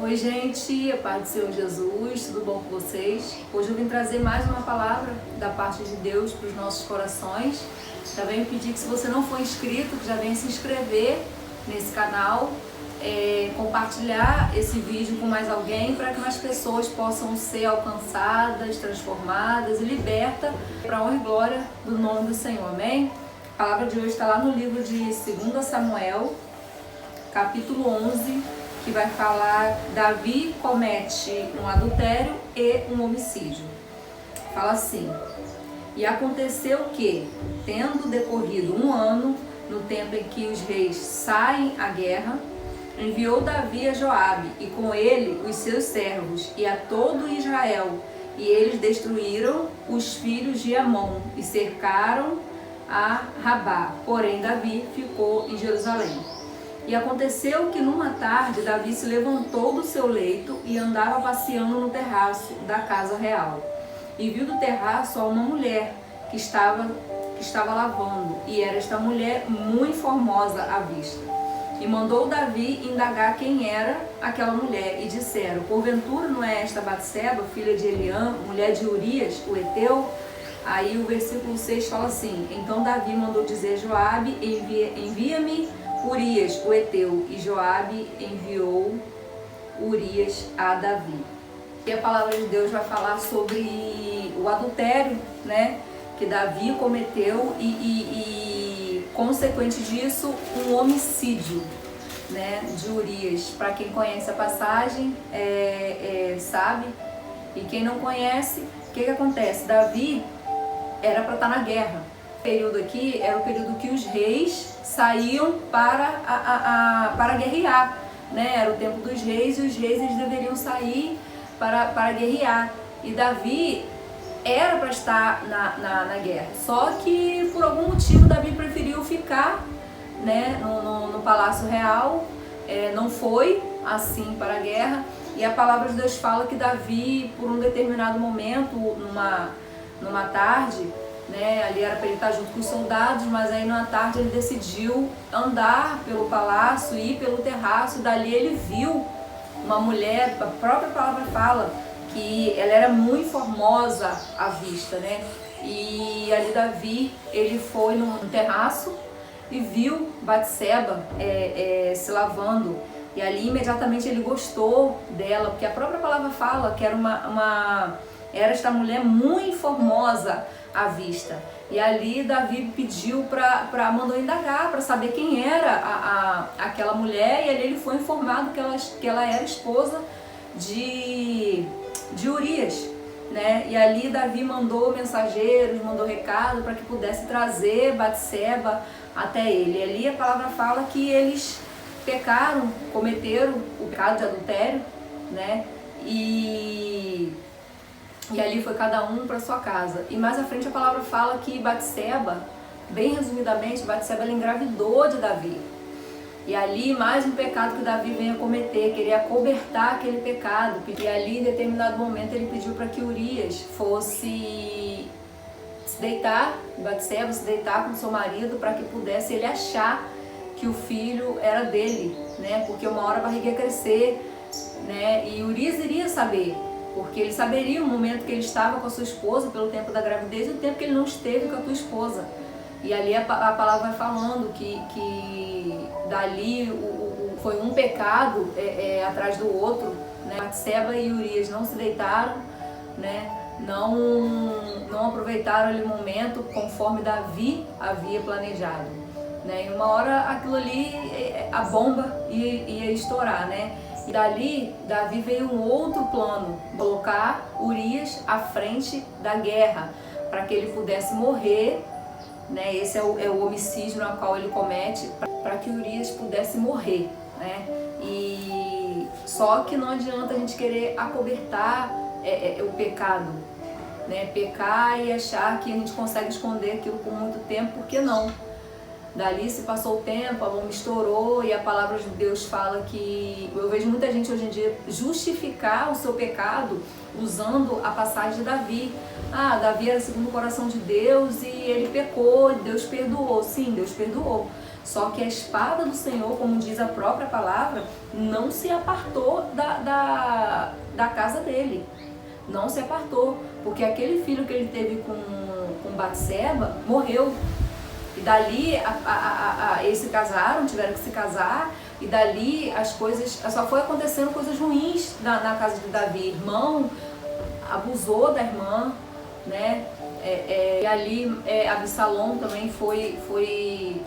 Oi gente, a paz do Senhor Jesus, tudo bom com vocês? Hoje eu vim trazer mais uma palavra da parte de Deus para os nossos corações. Já venho pedir que, se você não for inscrito, que já venha se inscrever nesse canal, compartilhar esse vídeo com mais alguém, para que mais pessoas possam ser alcançadas, transformadas e libertas para a honra e glória do nome do Senhor, amém? A palavra de hoje está lá no livro de 2 Samuel, capítulo 11, que vai falar: Davi comete um adultério e um homicídio. Fala assim: e aconteceu que, tendo decorrido 1 ano, no tempo em que os reis saem à guerra, enviou Davi a Joabe, e com ele os seus servos, e a todo Israel, e eles destruíram os filhos de Amon, e cercaram a Rabá. Porém Davi ficou em Jerusalém. E aconteceu que numa tarde Davi se levantou do seu leito e andava passeando no terraço da casa real. E viu do terraço uma mulher que estava lavando, e era esta mulher muito formosa à vista. E mandou Davi indagar quem era aquela mulher, e disseram: porventura não é esta Batseba, filha de Eliã, mulher de Urias, o heteu? Aí o versículo 6 fala assim: então Davi mandou dizer a Joabe: envia-me Urias, o heteu. E Joabe enviou Urias a Davi. E a palavra de Deus vai falar sobre o adultério, né, que Davi cometeu e consequente disso, um homicídio, né, de Urias. Para quem conhece a passagem, sabe. E quem não conhece, o que acontece? Davi era para estar na guerra. O período aqui era o período que os reis saíam para guerrear, né? Era o tempo dos reis, e os reis eles deveriam sair para guerrear. E Davi era para estar na guerra, só que por algum motivo Davi preferiu ficar, né, no Palácio Real, não foi assim para a guerra. E a palavra de Deus fala que Davi, por um determinado momento, numa tarde, né, ali era para ele estar junto com os soldados, mas aí numa tarde ele decidiu andar pelo palácio, ir pelo terraço, e dali ele viu uma mulher. A própria palavra fala que ela era muito formosa à vista, né? E ali Davi, ele foi no terraço e viu Batseba se lavando, e ali imediatamente ele gostou dela, porque a própria palavra fala que era era esta mulher muito formosa à vista. E ali Davi pediu mandou indagar para saber quem era aquela mulher, e ali ele foi informado que ela era esposa de Urias, né? E ali Davi mandou mensageiros, mandou recado para que pudesse trazer Batseba até ele. E ali a palavra fala que eles pecaram, cometeram o pecado de adultério, né? E ali foi cada um para sua casa. E mais à frente a palavra fala que Batseba, bem resumidamente, Batseba ela engravidou de Davi. E ali mais um pecado que Davi vem a cometer, queria acobertar aquele pecado. E ali em determinado momento ele pediu para que Urias fosse se deitar, Batseba se deitar com seu marido, para que pudesse ele achar que o filho era dele, né? Porque uma hora a barriga ia crescer, né? E Urias iria saber, porque ele saberia o momento que ele estava com a sua esposa pelo tempo da gravidez e o tempo que ele não esteve com a tua esposa. E ali a palavra vai falando que dali foi um pecado atrás do outro, né? Batseba e Urias não se deitaram, né? Não aproveitaram ali o momento conforme Davi havia planejado, né? E uma hora aquilo ali, a bomba ia estourar, né? E dali, Davi veio um outro plano: colocar Urias à frente da guerra, para que ele pudesse morrer, né? Esse é o homicídio no qual ele comete, para que Urias pudesse morrer, né? E só que não adianta a gente querer acobertar o pecado, né? Pecar e achar que a gente consegue esconder aquilo por muito tempo, porque não. Dali se passou o tempo, a bomba estourou, e a palavra de Deus fala que eu vejo muita gente hoje em dia justificar o seu pecado usando a passagem de Davi. Davi era segundo o coração de Deus e ele pecou, Deus perdoou. Sim, Deus perdoou. Só que a espada do Senhor, como diz a própria palavra, não se apartou da casa dele. Não se apartou, porque aquele filho que ele teve com Batseba morreu. E dali eles se casaram, tiveram que se casar, e dali as coisas, só foi acontecendo coisas ruins na casa de Davi. Irmão abusou da irmã, né? E ali Absalão também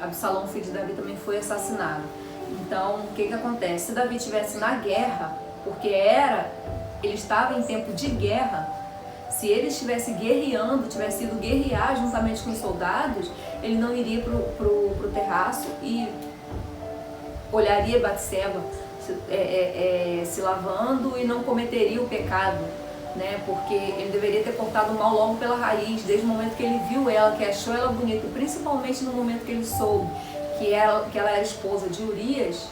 Absalão, filho de Davi, também foi assassinado. Então, o que acontece? Se Davi estivesse na guerra, porque ele estava em tempo de guerra, se ele estivesse guerreando, tivesse ido guerrear juntamente com os soldados, ele não iria pro terraço e olharia Batseba se lavando e não cometeria o pecado, né? Porque ele deveria ter cortado o mal logo pela raiz, desde o momento que ele viu ela, que achou ela bonita, principalmente no momento que ele soube que ela era esposa de Urias.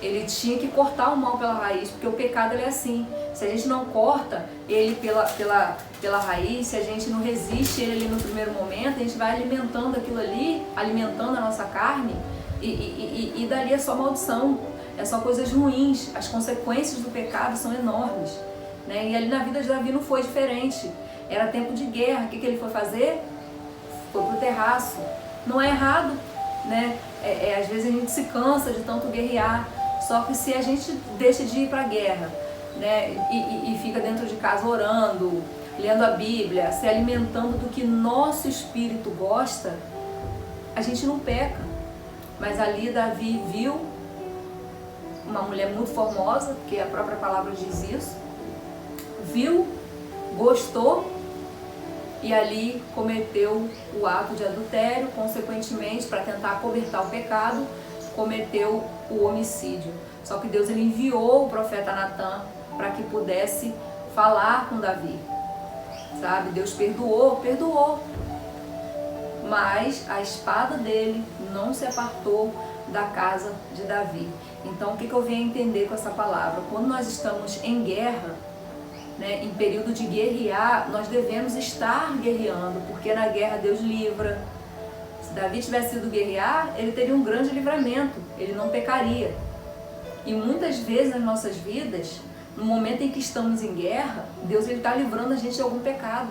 Ele tinha que cortar o mal pela raiz, porque o pecado ele é assim. Se a gente não corta ele pela raiz, se a gente não resiste ele ali no primeiro momento, a gente vai alimentando aquilo ali, alimentando a nossa carne, e dali é só maldição, é só coisas ruins. As consequências do pecado são enormes, né? E ali na vida de Davi não foi diferente. Era tempo de guerra. O que ele foi fazer? Foi pro terraço. Não é errado, né? Às vezes a gente se cansa de tanto guerrear. Só que se a gente deixa de ir para a guerra, né, e fica dentro de casa orando, lendo a Bíblia, se alimentando do que nosso espírito gosta, a gente não peca. Mas ali Davi viu uma mulher muito formosa, porque a própria palavra diz isso, viu, gostou e ali cometeu o ato de adultério, consequentemente, para tentar acobertar o pecado, cometeu o homicídio. Só que Deus ele enviou o profeta Natan para que pudesse falar com Davi, sabe? Deus perdoou, mas a espada dele não se apartou da casa de Davi. Então, o que eu venho entender com essa palavra? Quando nós estamos em guerra, né, em período de guerrear, nós devemos estar guerreando, porque na guerra Deus livra. Se Davi tivesse ido guerrear, ele teria um grande livramento, ele não pecaria. E muitas vezes nas nossas vidas, no momento em que estamos em guerra, Deus está livrando a gente de algum pecado.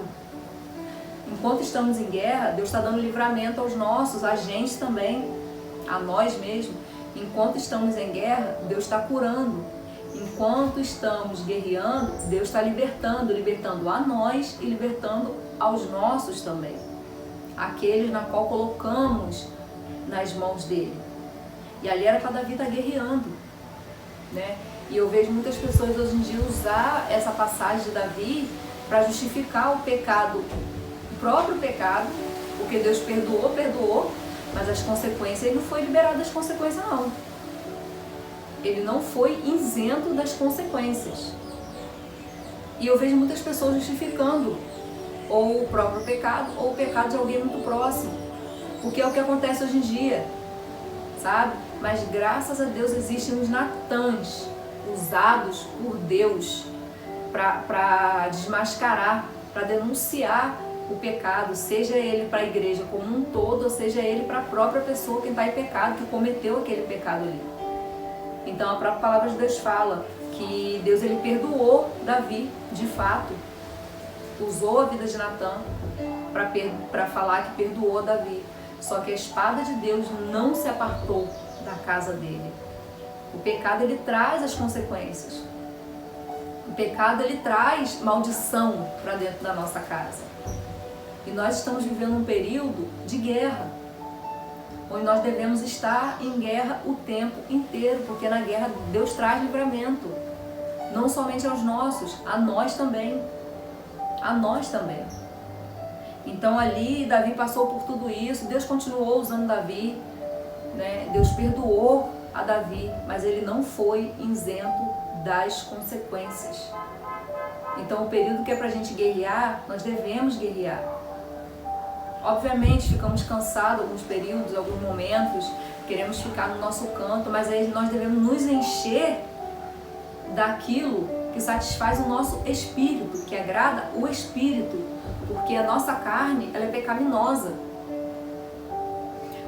Enquanto estamos em guerra, Deus está dando livramento aos nossos, a gente também, a nós mesmos. Enquanto estamos em guerra, Deus está curando. Enquanto estamos guerreando, Deus está libertando a nós e libertando aos nossos também. Aqueles na qual colocamos nas mãos dele. E ali era para Davi estar guerreando, né? E eu vejo muitas pessoas hoje em dia usar essa passagem de Davi para justificar o pecado, o próprio pecado, porque Deus perdoou, mas as consequências, ele não foi liberado das consequências não. Ele não foi isento das consequências. E eu vejo muitas pessoas justificando ou o próprio pecado, ou o pecado de alguém muito próximo. Porque é o que acontece hoje em dia, sabe? Mas graças a Deus existem os Natãs usados por Deus para desmascarar, para denunciar o pecado, seja ele para a igreja como um todo, ou seja ele para a própria pessoa que está em pecado, que cometeu aquele pecado ali. Então a própria palavra de Deus fala que Deus ele perdoou Davi, de fato, usou a vida de Natan para falar que perdoou Davi. Só que a espada de Deus não se apartou da casa dele. O pecado ele traz as consequências. O pecado ele traz maldição para dentro da nossa casa. E nós estamos vivendo um período de guerra, onde nós devemos estar em guerra o tempo inteiro, porque na guerra Deus traz livramento, não somente aos nossos, a nós também. A nós também. Então ali Davi passou por tudo isso, Deus continuou usando Davi, né? Deus perdoou a Davi, mas ele não foi isento das consequências. Então o período que é pra gente guerrear, nós devemos guerrear. Obviamente ficamos cansados alguns períodos, alguns momentos, queremos ficar no nosso canto, mas aí nós devemos nos encher daquilo que satisfaz o nosso espírito, que agrada o espírito, porque a nossa carne ela é pecaminosa.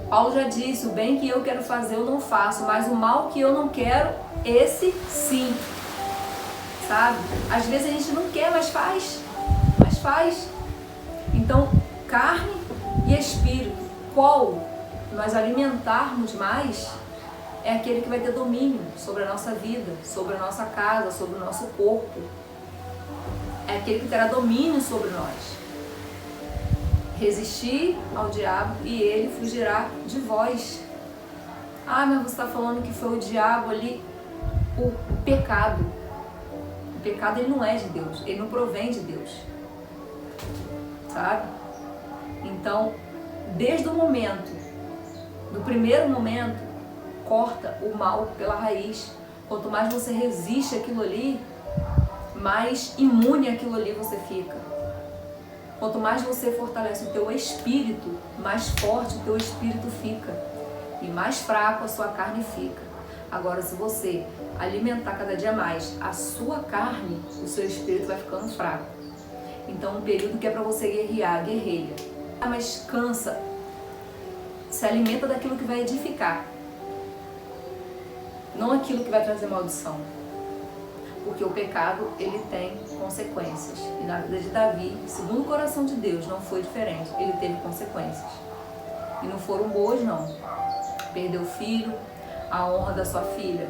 Paulo já disse, o bem que eu quero fazer eu não faço, mas o mal que eu não quero, esse sim. Sabe? Às vezes a gente não quer, mas faz. Então, carne e espírito, qual nós alimentarmos mais, é aquele que vai ter domínio sobre a nossa vida, sobre a nossa casa, sobre o nosso corpo. É aquele que terá domínio sobre nós. Resistir ao diabo e ele fugirá de vós. Ah, mas você está falando que foi o diabo ali, o pecado. O pecado ele não é de Deus, ele não provém de Deus. Sabe? Então, desde o momento, do primeiro momento, corta o mal pela raiz. Quanto mais você resiste àquilo ali, mais imune àquilo ali você fica. Quanto mais você fortalece o teu espírito, mais forte o teu espírito fica. E mais fraco a sua carne fica. Agora, se você alimentar cada dia mais a sua carne, o seu espírito vai ficando fraco. Então, um período que é para você guerrear, guerreia. Ah, mas cansa. Se alimenta daquilo que vai edificar. Não aquilo que vai trazer maldição. Porque o pecado, ele tem consequências. E na vida de Davi, segundo o coração de Deus, não foi diferente. Ele teve consequências. E não foram boas, não. Perdeu o filho, a honra da sua filha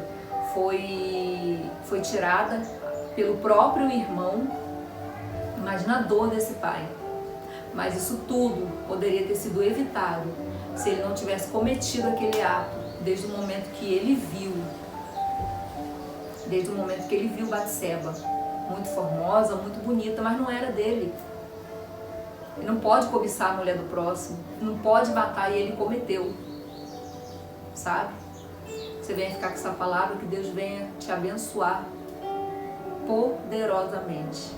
foi tirada pelo próprio irmão. Imagina a dor desse pai. Mas isso tudo poderia ter sido evitado se ele não tivesse cometido aquele ato desde o momento que ele viu. Desde o momento que ele viu Batseba, muito formosa, muito bonita, mas não era dele. Ele não pode cobiçar a mulher do próximo, não pode matar, e ele cometeu. Sabe? Você venha ficar com essa palavra, que Deus venha te abençoar poderosamente.